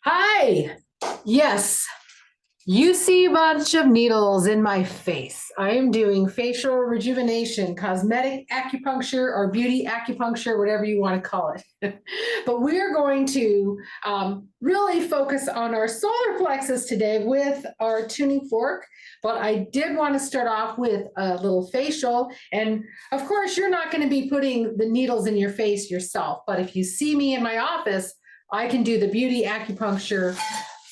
Hi. Yes, you see a bunch of needles in my face. I am doing facial rejuvenation, cosmetic acupuncture, or beauty acupuncture, whatever you want to call it. But we're going to really focus on our solar plexus today with our tuning fork. But I did want to start off with a little facial. And of course, you're not going to be putting the needles in your face yourself. But if you see me in my office, I can do the beauty acupuncture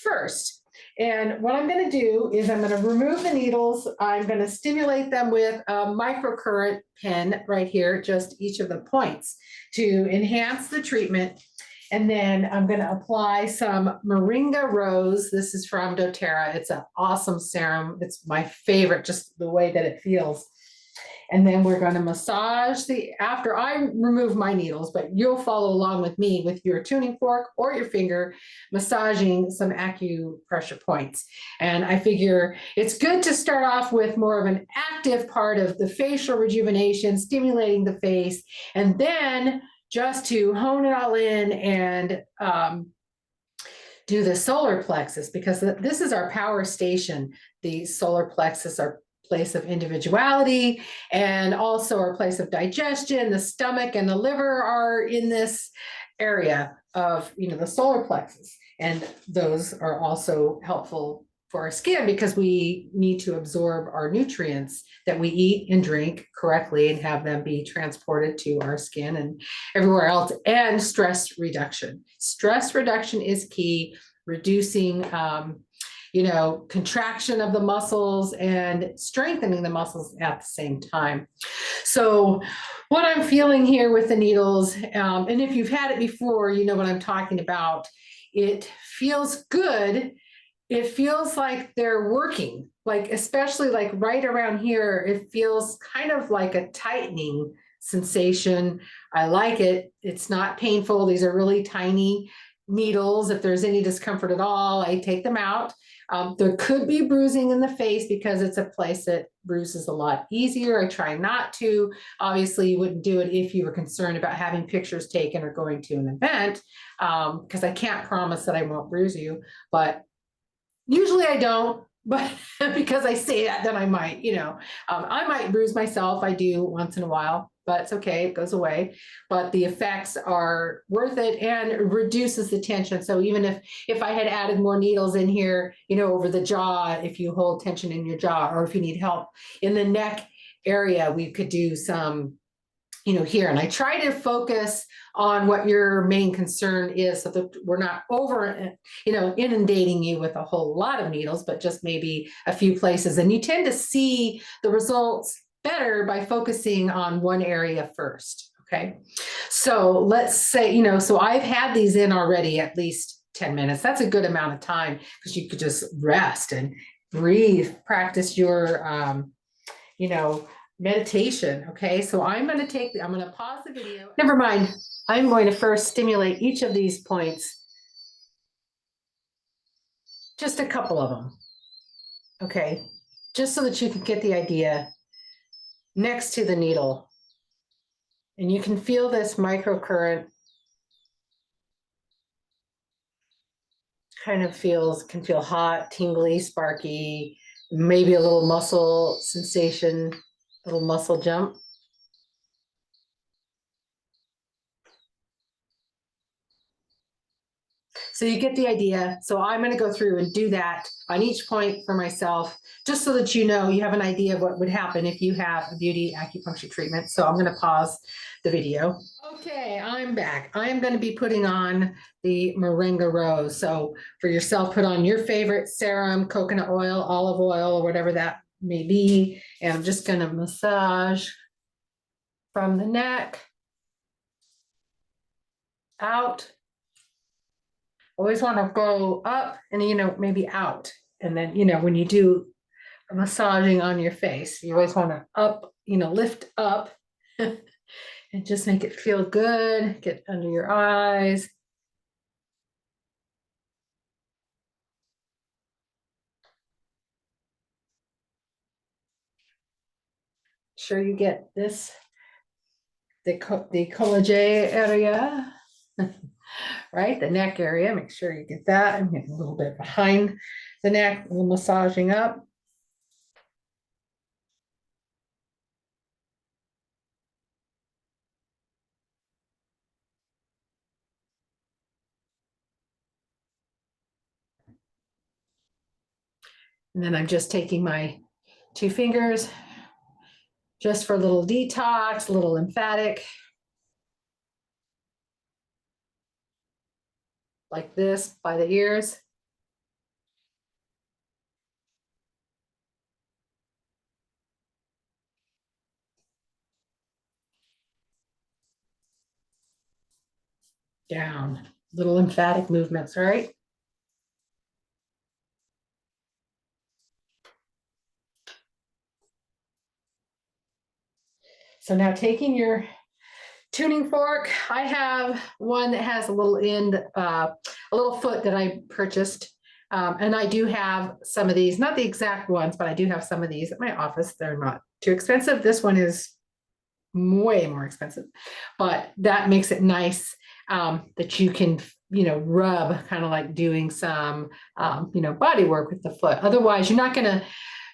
first. And what I'm going to do is I'm going to remove the needles. I'm going to stimulate them with a microcurrent pen right here, just each of the points to enhance the treatment. And then I'm going to apply some Moringa Rose. This is from doTERRA. It's an awesome serum. It's my favorite, just the way that it feels. And then we're going to massage after I remove my needles, but you'll follow along with me with your tuning fork or your finger, massaging some acupressure points. And I figure it's good to start off with more of an active part of the facial rejuvenation, stimulating the face, and then just to hone it all in and do the solar plexus, because this is our power station. The solar plexus, our place of individuality, and also our place of digestion. The stomach and the liver are in this area of the solar plexus, and those are also helpful for our skin because we need to absorb our nutrients that we eat and drink correctly and have them be transported to our skin and everywhere else. And stress reduction is key. Reducing contraction of the muscles and strengthening the muscles at the same time. So what I'm feeling here with the needles, and if you've had it before, you know what I'm talking about. It feels good. It feels like they're working, like especially like right around here, it feels kind of like a tightening sensation. I like it. It's not painful. These are really tiny needles. If there's any discomfort at all, I take them out. There could be bruising in the face because it's a place that bruises a lot easier. I try not to. Obviously, you wouldn't do it if you were concerned about having pictures taken or going to an event, because I can't promise that I won't bruise you, but usually I don't. But because I say that, then I might, I might bruise myself. I do once in a while, but it's okay. It goes away. But the effects are worth it and reduces the tension. So even if I had added more needles in here, over the jaw, if you hold tension in your jaw, or if you need help in the neck area, we could do some here. And I try to focus on what your main concern is so that we're not over, inundating you with a whole lot of needles, but just maybe a few places. And you tend to see the results better by focusing on one area first. Okay. So let's say, so I've had these in already at least 10 minutes. That's a good amount of time because you could just rest and breathe, practice your, meditation. Okay, so I'm going to pause the video. Never mind. I'm going to first stimulate each of these points, just a couple of them. Okay, just so that you can get the idea next to the needle. And you can feel this microcurrent kind of can feel hot, tingly, sparky, maybe a little muscle sensation, a little muscle jump. So you get the idea. So I'm going to go through and do that on each point for myself, just so that you have an idea of what would happen if you have a beauty acupuncture treatment. So I'm going to pause the video. Okay, I'm back. I am going to be putting on the Moringa Rose. So for yourself, put on your favorite serum, coconut oil, olive oil, or whatever that may be. And I'm just going to massage from the neck out. Always want to go up and, maybe out. And then, when you do massaging on your face, you always want to up, lift up and just make it feel good. Get under your eyes. Sure you get the collage area right? The neck area, make sure you get that. I'm getting a little bit behind the neck, a little massaging up. And then I'm just taking my 2 fingers just for a little detox, a little lymphatic. Like this by the ears. Down, little lymphatic movements, right? So now taking your tuning fork, I have one that has a little end, a little foot that I purchased. And I do have some of these, not the exact ones, but I do have some of these at my office. They're not too expensive. This one is way more expensive, but that makes it nice that you can, rub, kind of like doing some, body work with the foot. Otherwise, you're not going to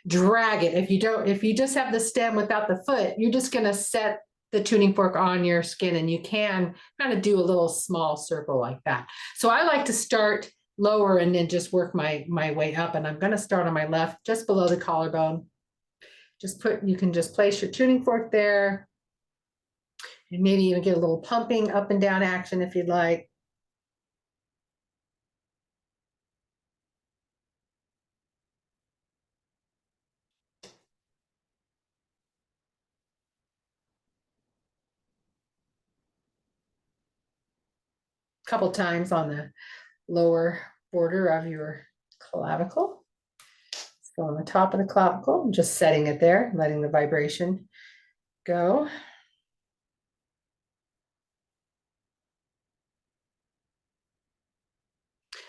drag it. If you just have the stem without the foot, you're just going to set the tuning fork on your skin, and you can kind of do a little small circle like that. So I like to start lower and then just work my way up. And I'm going to start on my left, just below the collarbone. You can just place your tuning fork there, and maybe even get a little pumping up and down action if you'd like. A couple times on the lower border of your clavicle. So on the top of the clavicle, just setting it there, letting the vibration go.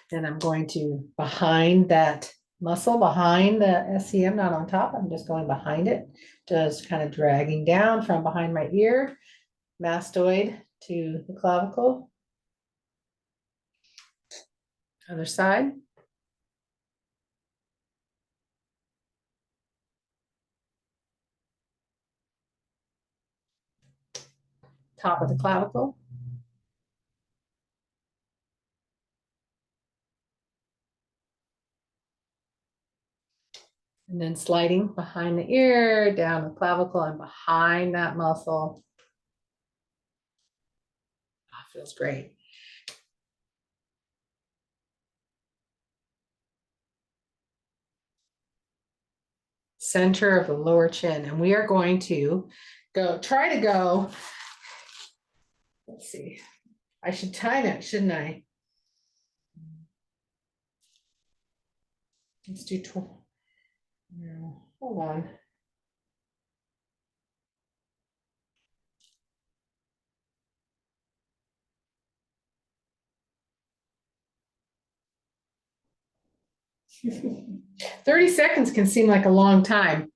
Then I'm going to behind that muscle, behind the SCM, not on top. I'm just going behind it, just kind of dragging down from behind my ear, mastoid to the clavicle. Other side. Top of the clavicle. And then sliding behind the ear, down the clavicle, and behind that muscle. Oh, feels great. Center of the lower chin. And we are going to try to go, let's see, I should time it, shouldn't I? Let's do 12. No, hold on. "30 seconds can seem like a long time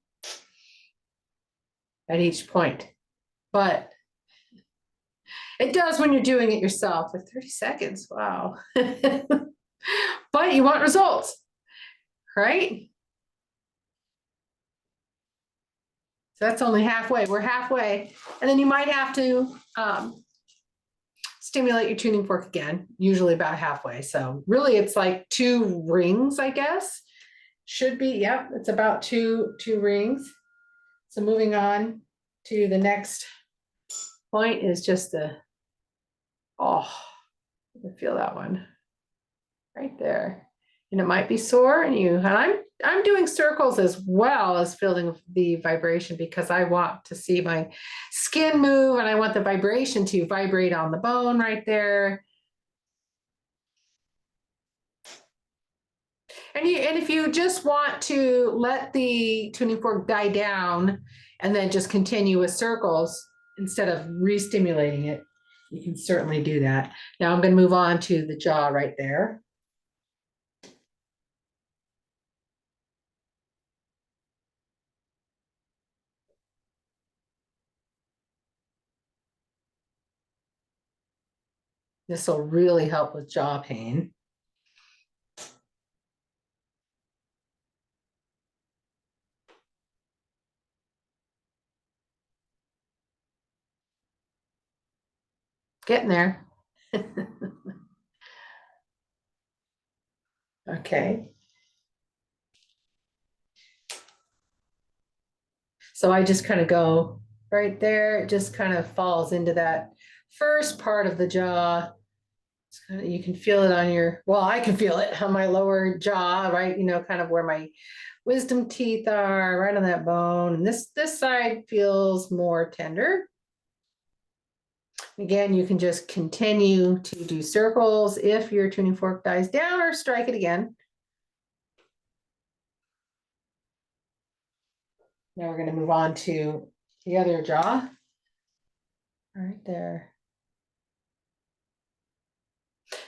at each point, but it does when you're doing it yourself. For 30 seconds, wow. But you want results, right? So that's only halfway. We're halfway. And then you might have to stimulate your tuning fork again, usually about halfway. So really it's like 2 rings, I guess. Should be, yep, it's about two rings. So moving on to the next point is just oh, you can feel that one right there. And it might be sore, and I'm doing circles as well as feeling the vibration, because I want to see my skin move, and I want the vibration to vibrate on the bone right there. And if you just want to let the tuning fork die down and then just continue with circles instead of re-stimulating it, you can certainly do that. Now I'm going to move on to the jaw right there. This will really help with jaw pain. Getting there. Okay. So I just kind of go right there. It just kind of falls into that first part of the jaw. You can feel it on your, well, I can feel it on my lower jaw, right? You know, kind of where my wisdom teeth are, right on that bone. And this side feels more tender. Again, you can just continue to do circles if your tuning fork dies down, or strike it again. Now we're going to move on to the other jaw. Right there.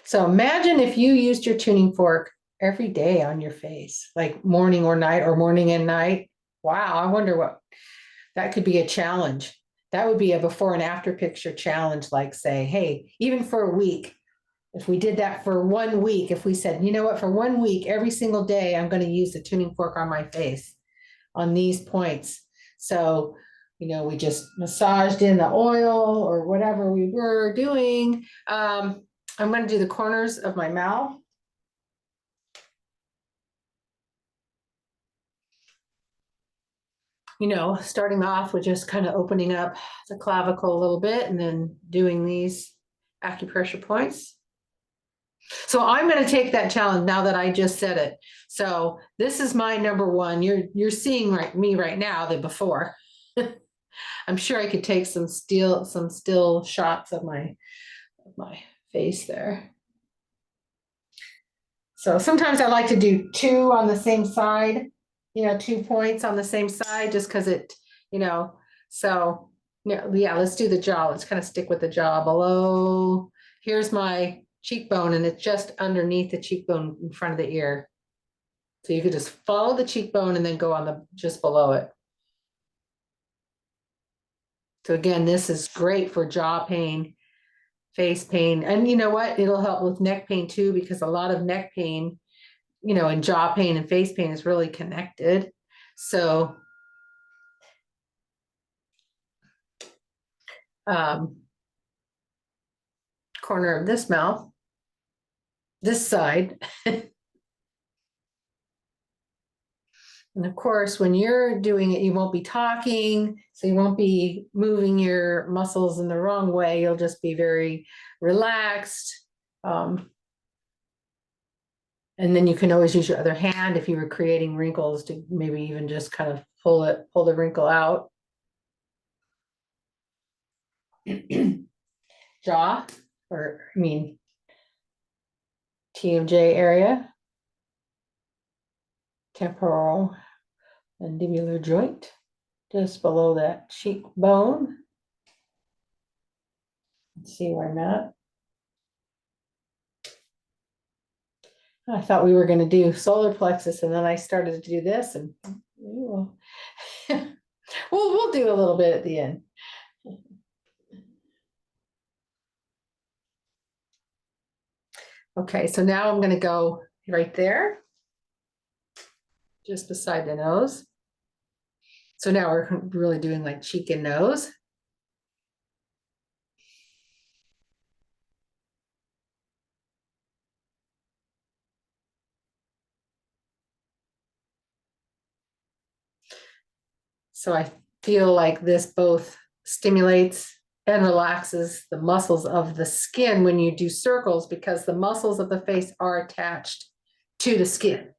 So imagine if you used your tuning fork every day on your face, like morning or night, or morning and night. Wow, I wonder what that could be a challenge. That would be a before and after picture challenge, like say, hey, even for a week, if we did that for 1 week, if we said, you know what, for 1 week, every single day, I'm going to use the tuning fork on my face on these points. So, you know, we just massaged in the oil or whatever we were doing. I'm going to do the corners of my mouth. You know, starting off with just kind of opening up the clavicle a little bit and then doing these acupressure points. So I'm going to take that challenge now that I just said it. So this is my number one. You're seeing me right now the before. I'm sure I could take some still shots of my face there. So sometimes I like to do two on the same side, you know, 2 points on the same side, just because it, you know, so yeah, let's do the jaw. Let's kind of stick with the jaw below. Here's my cheekbone, and it's just underneath the cheekbone in front of the ear. So you could just follow the cheekbone and then go on the just below it. So again, this is great for jaw pain, face pain, and you know what? It'll help with neck pain too, because a lot of neck pain, you know, and jaw pain and face pain is really connected. So corner of this mouth, this side. And of course, when you're doing it, you won't be talking, so you won't be moving your muscles in the wrong way. You'll just be very relaxed. And then you can always use your other hand if you were creating wrinkles to maybe even just kind of pull the wrinkle out. Jaw, or I mean, TMJ area, temporal mandibular joint, just below that cheekbone. Let's see where I'm at. I thought we were going to do solar plexus, and then I started to do this, and we'll do a little bit at the end. Okay, so now I'm going to go right there, just beside the nose. So now we're really doing like cheek and nose. So I feel like this both stimulates and relaxes the muscles of the skin when you do circles, because the muscles of the face are attached to the skin.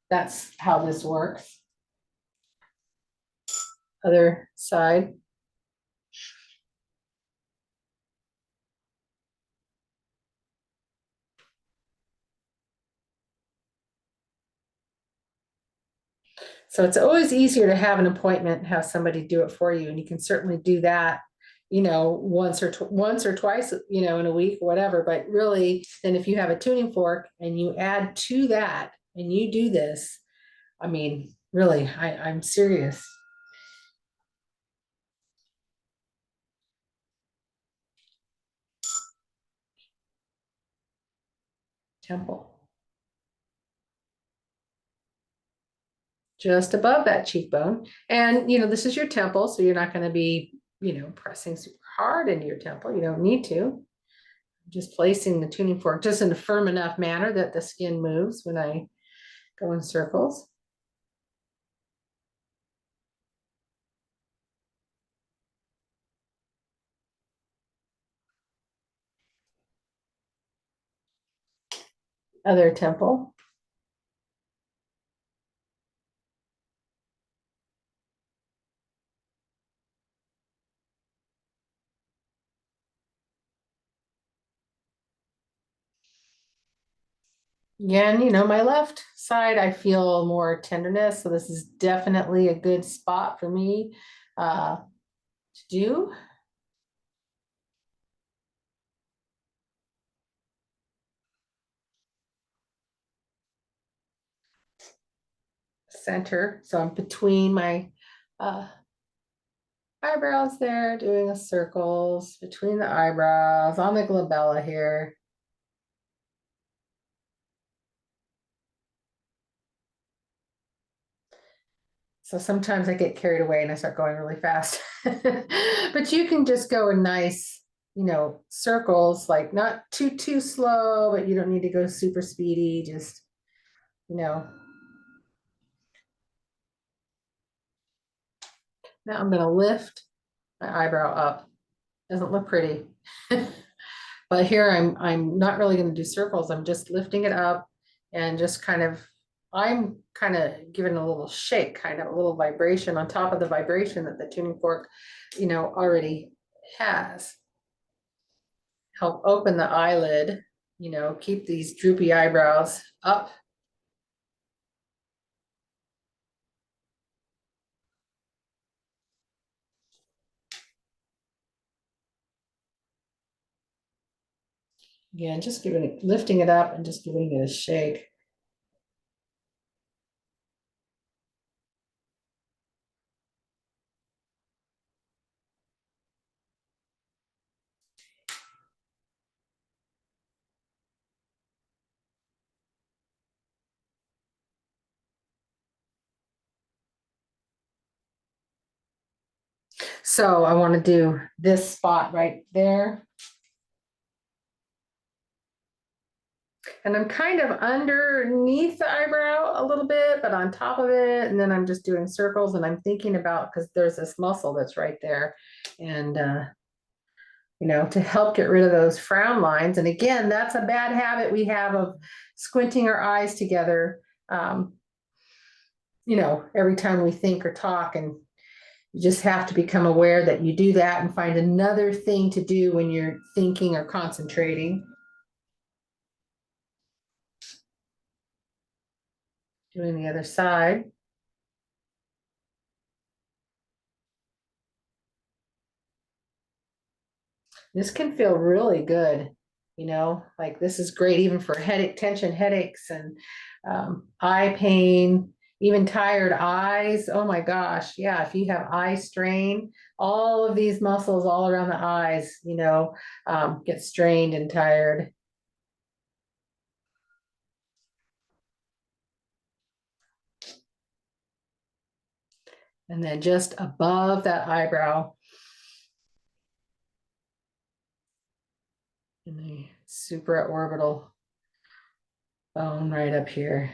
That's how this works. Other side. So it's always easier to have an appointment and have somebody do it for you. And you can certainly do that, you know, once or twice, you know, in a week or whatever. But really, then if you have a tuning fork and you add to that and you do this, I mean, really, I'm serious. temple. Just above that cheekbone. And, this is your temple, so you're not going to be, pressing super hard into your temple. You don't need to. Just placing the tuning fork just in a firm enough manner that the skin moves when I go in circles. Other temple. Again, my left side, I feel more tenderness. So this is definitely a good spot for me to do. Center. So I'm between my eyebrows there, doing the circles between the eyebrows on the glabella here. So sometimes I get carried away and I start going really fast. But you can just go in nice, circles, like not too slow, but you don't need to go super speedy. Just, now I'm going to lift my eyebrow up. Doesn't look pretty. But here I'm not really going to do circles. I'm just lifting it up and just I'm kind of giving a little shake, kind of a little vibration on top of the vibration that the tuning fork, already has. Help open the eyelid, keep these droopy eyebrows up. Again, just lifting it up and just giving it a shake. So I want to do this spot right there. And I'm kind of underneath the eyebrow a little bit, but on top of it. And then I'm just doing circles and I'm thinking about, because there's this muscle that's right there. And, to help get rid of those frown lines. And again, that's a bad habit we have of squinting our eyes together, every time we think or talk. And you just have to become aware that you do that and find another thing to do when you're thinking or concentrating. Doing the other side. This can feel really good, like this is great even for tension headaches and eye pain, even tired eyes. Oh my gosh. Yeah. If you have eye strain, all of these muscles all around the eyes, get strained and tired. And then just above that eyebrow, in the supraorbital bone right up here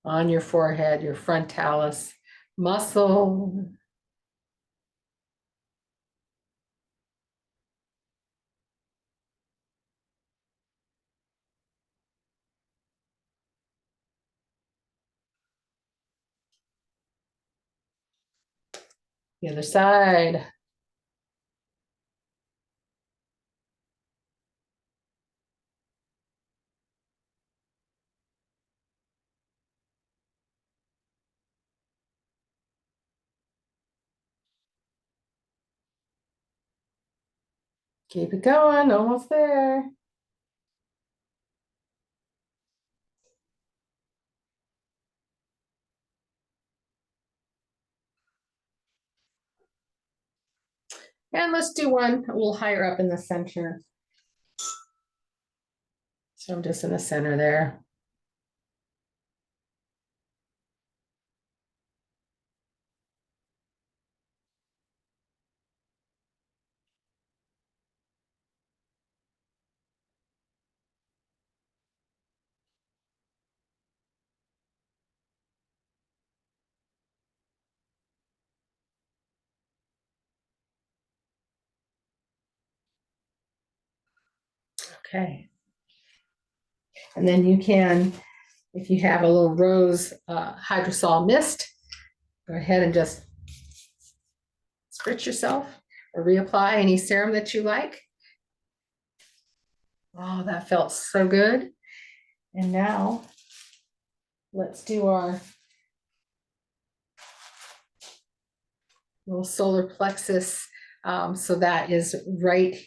on your forehead, your frontalis muscle. The other side. Keep it going, almost there. And let's do one a little higher up in the center. So I'm just in the center there. Okay. And then you can, if you have a little rose hydrosol mist, go ahead and just spritz yourself or reapply any serum that you like. Oh, that felt so good. And now let's do our little solar plexus. So that is right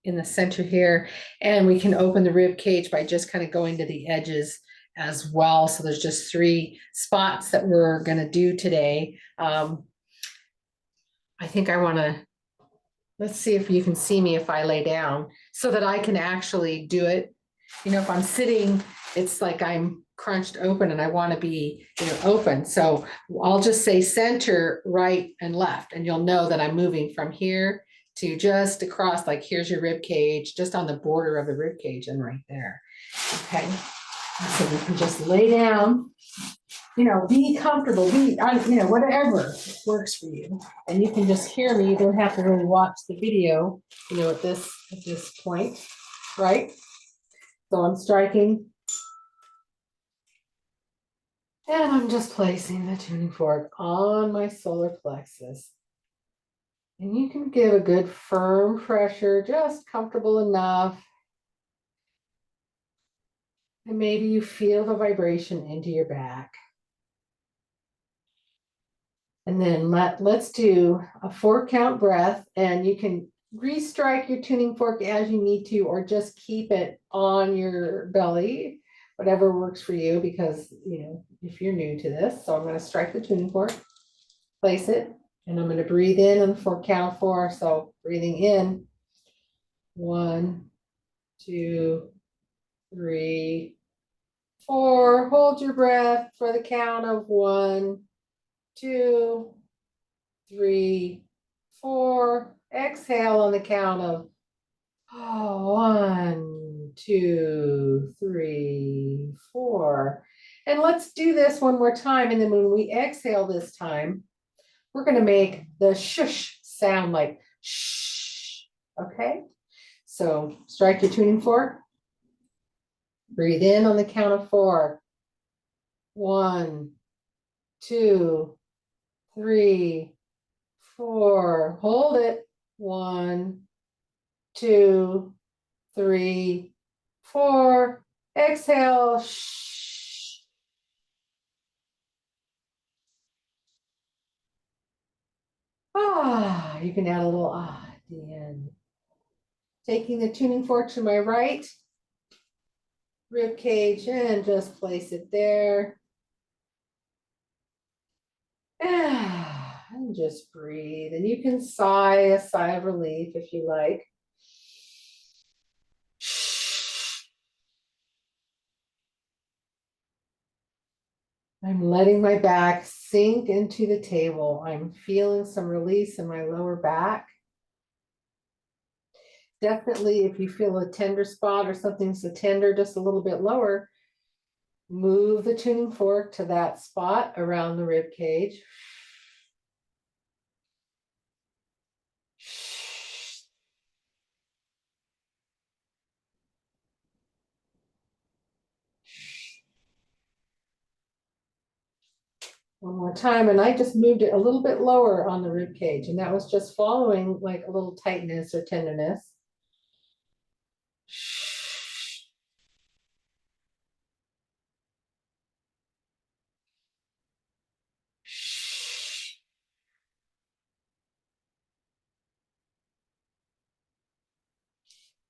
in the center here. And we can open the rib cage by just kind of going to the edges as well. So there's just 3 spots that we're going to do today. I think I want to, let's see if you can see me if I lay down so that I can actually do it. You know, if I'm sitting, it's like I'm crunched open and I want to be, you know, open. So I'll just say center, right, and left, and you'll know that I'm moving from here to just across, like here's your rib cage, just on the border of the rib cage and right there. Okay. So we can just lay down, you know, be comfortable, be, you know, whatever works for you. And you can just hear me. You don't have to really watch the video, you know, at this point, right? So I'm striking. And I'm just placing the tuning fork on my solar plexus. And you can give a good firm pressure, just comfortable enough. And maybe you feel the vibration into your back. And then let's do a 4-count breath, and you can restrike your tuning fork as you need to, or just keep it on your belly, whatever works for you, because, you know, if you're new to this. So I'm going to strike the tuning fork, place it, and I'm going to breathe in on the 4 count of 4. So breathing in, 1, 2, 3, 4. Hold your breath for the count of 1, 2, 3, 4. Exhale on the count of 1, 2, 3, 4. And let's do this one more time. And then when we exhale this time, we're going to make the shush sound, like shh. Okay. So strike your tuning fork. Breathe in on the count of 4. 1, 2, 3, 4. Hold it. 1, 2, 3, 4. Exhale. Shh. Ah, you can add a little at the end. Taking the tuning fork to my right rib cage and just place it there. And just breathe. And you can sigh a sigh of relief if you like. I'm letting my back sink into the table. I'm feeling some release in my lower back. Definitely, if you feel a tender spot or something's so tender, just a little bit lower, move the tuning fork to that spot around the rib cage. One more time, and I just moved it a little bit lower on the rib cage, and that was just following like a little tightness or tenderness.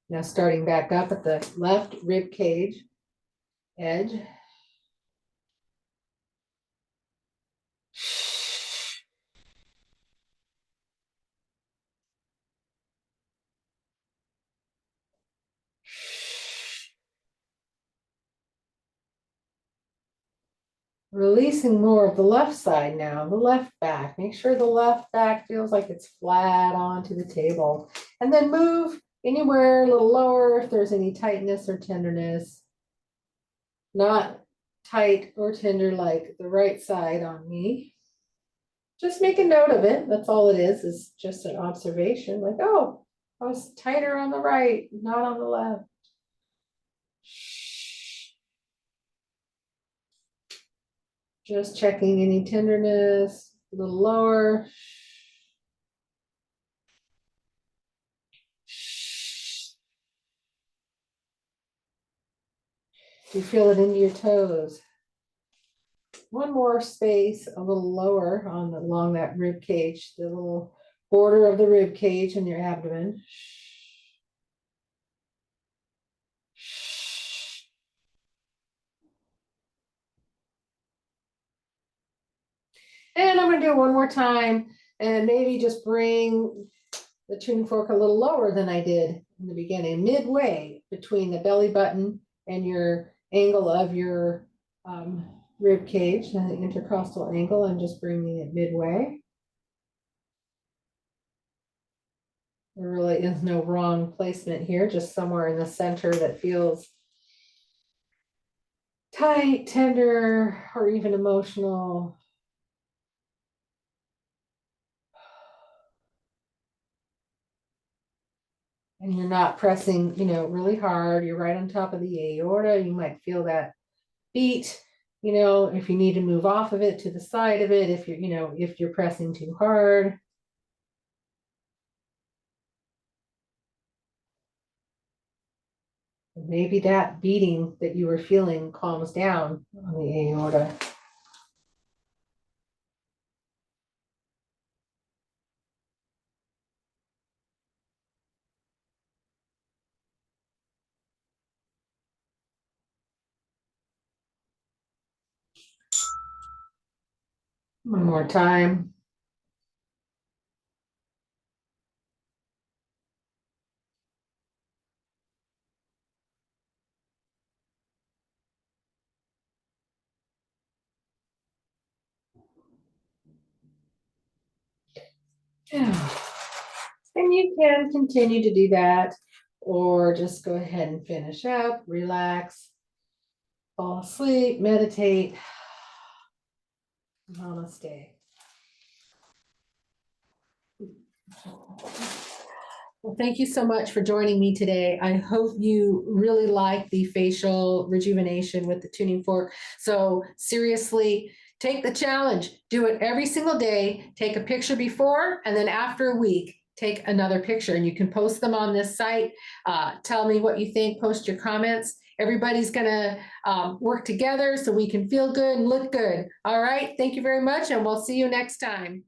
Now starting back up at the left rib cage edge. Releasing more of the left side now, the left back. Make sure the left back feels like it's flat onto the table. And then move anywhere a little lower if there's any tightness or tenderness. Not tight or tender like the right side on me. Just make a note of it. That's all it is just an observation. Like, oh, I was tighter on the right, not on the left. Just checking any tenderness, a little lower. Do you feel it into your toes? One more space, a little lower along that rib cage, the little border of the rib cage and your abdomen. And I'm going to do it one more time and maybe just bring the tuning fork a little lower than I did in the beginning, midway between the belly button and your angle of your rib cage and the intercostal angle. I'm just bringing it midway. There really is no wrong placement here, just somewhere in the center that feels tight, tender, or even emotional. And you're not pressing, really hard. You're right on top of the aorta. You might feel that beat, if you need to move off of it to the side of it, if you're pressing too hard. Maybe that beating that you were feeling calms down on the aorta. One more time. Yeah. And you can continue to do that, or just go ahead and finish up, relax, fall asleep, meditate. Namaste. Well, thank you so much for joining me today. I hope you really like the facial rejuvenation with the tuning fork. So seriously, take the challenge. Do it every single day. Take a picture before, and then after a week, take another picture, and you can post them on this site. Tell me what you think, post your comments. Everybody's gonna work together so we can feel good and look good. All right, thank you very much, and we'll see you next time.